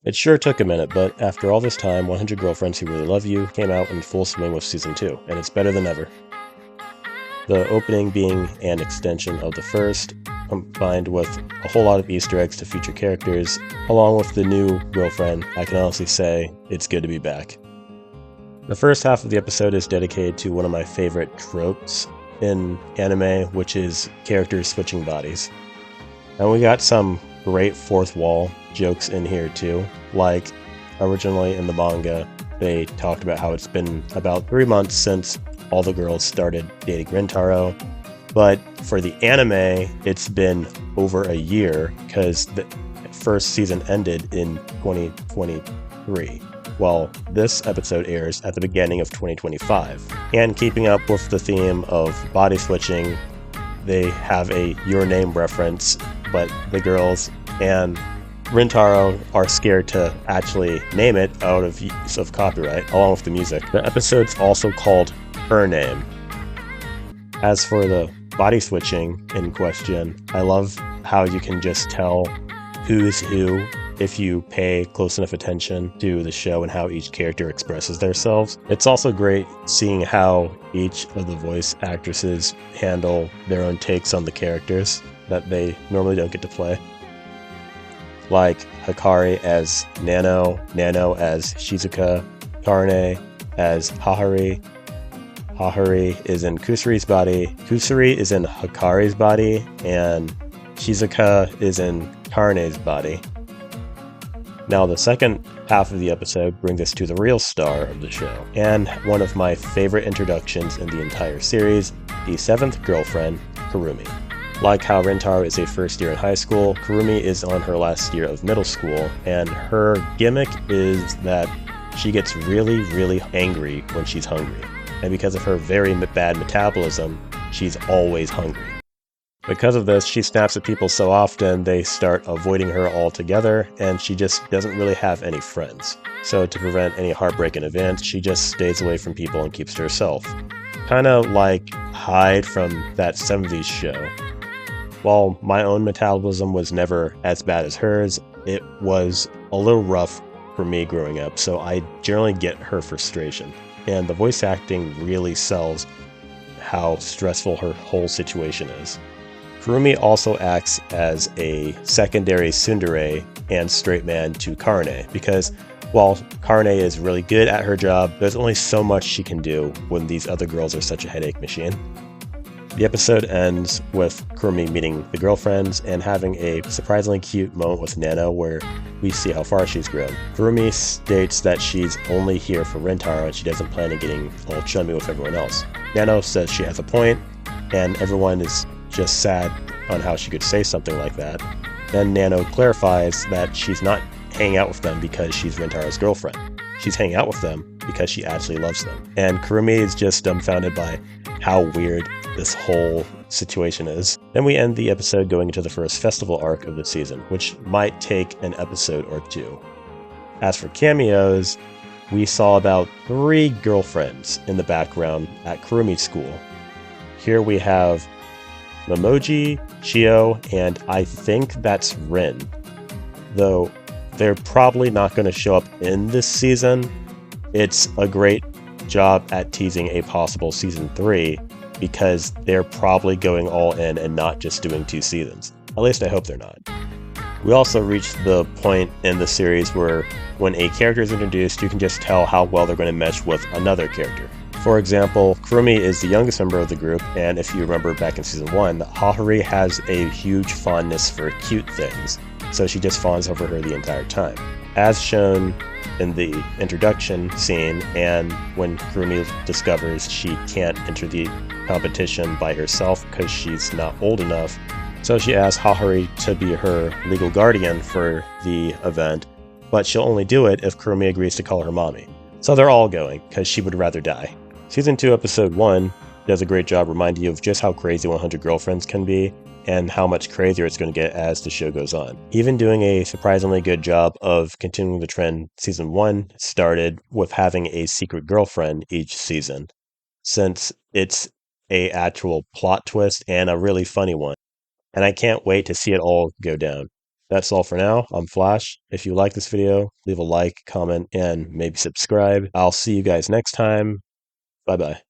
It sure took a minute, but after all this time, 100 Girlfriends Who Really Love You came out in full swing with Season 2, and it's better than ever. The opening being an extension of the first, combined with a whole lot of Easter eggs to future characters, along with the new girlfriend, I can honestly say it's good to be back. The first half of the episode is dedicated to one of my favorite tropes in anime, which is characters switching bodies. And we got some great fourth wall jokes in here too, like originally in the manga, they talked about how it's been about 3 months since all the girls started dating Rintaro, but for the anime, it's been over a year because the first season ended in 2023. Well, this episode airs at the beginning of 2025. And keeping up with the theme of body switching, they have a Your Name reference, but the girls and Rintaro are scared to actually name it out of use of copyright, along with the music. The episode's also called Her Name. As for the body switching in question, I love how you can just tell who's who if you pay close enough attention to the show and how each character expresses themselves. It's also great seeing how each of the voice actresses handle their own takes on the characters that they normally don't get to play. Like Hikari as Nano, Nano as Shizuka, Karne as Hahari. Hahari is in Kusuri's body, Kusuri is in Hikari's body, and Shizuka is in Karne's body. Now the second half of the episode brings us to the real star of the show, and one of my favorite introductions in the entire series, the seventh girlfriend, Kurumi. Like how Rintaro is a first year in high school, Kurumi is on her last year of middle school, and her gimmick is that she gets really, really angry when she's hungry. And because of her very bad metabolism, she's always hungry. Because of this, she snaps at people so often they start avoiding her altogether, and she just doesn't really have any friends. So to prevent any heartbreaking events, she just stays away from people and keeps to herself. Kinda like Hyde from that 70s show. While my own metabolism was never as bad as hers, it was a little rough for me growing up, so I generally get her frustration. And the voice acting really sells how stressful her whole situation is. Kurumi also acts as a secondary tsundere and straight man to Karne, because while Karne is really good at her job, there's only so much she can do when these other girls are such a headache machine. The episode ends with Kurumi meeting the girlfriends and having a surprisingly cute moment with Nano where we see how far she's grown. Kurumi states that she's only here for Rintaro and she doesn't plan on getting all chummy with everyone else. Nano says she has a point, and everyone is just sad on how she could say something like that. Then Nano clarifies that she's not hanging out with them because she's Rintaro's girlfriend. She's hanging out with them because she actually loves them. And Kurumi is just dumbfounded by how weird this whole situation is. Then we end the episode going into the first festival arc of the season, which might take an episode or two. As for cameos, we saw about 3 girlfriends in the background at Kurumi's school. Here we have Memoji, Chio, and I think that's Rin. Though they're probably not going to show up in this season, it's a great job at teasing a possible season 3 because they're probably going all in and not just doing 2 seasons. At least I hope they're not. We also reached the point in the series where when a character is introduced, you can just tell how well they're going to mesh with another character. For example, Kurumi is the youngest member of the group, and if you remember back in season 1, Hahari has a huge fondness for cute things, so she just fawns over her the entire time. As shown in the introduction scene, and when Kurumi discovers she can't enter the competition by herself because she's not old enough, so she asks Hahari to be her legal guardian for the event, but she'll only do it if Kurumi agrees to call her mommy. So they're all going, because she would rather die. Season 2, Episode 1 does a great job reminding you of just how crazy 100 Girlfriends can be, and how much crazier it's going to get as the show goes on. Even doing a surprisingly good job of continuing the trend Season 1 started with having a secret girlfriend each season, since it's a actual plot twist and a really funny one. And I can't wait to see it all go down. That's all for now. I'm Flash. If you like this video, leave a like, comment, and maybe subscribe. I'll see you guys next time. Bye-bye.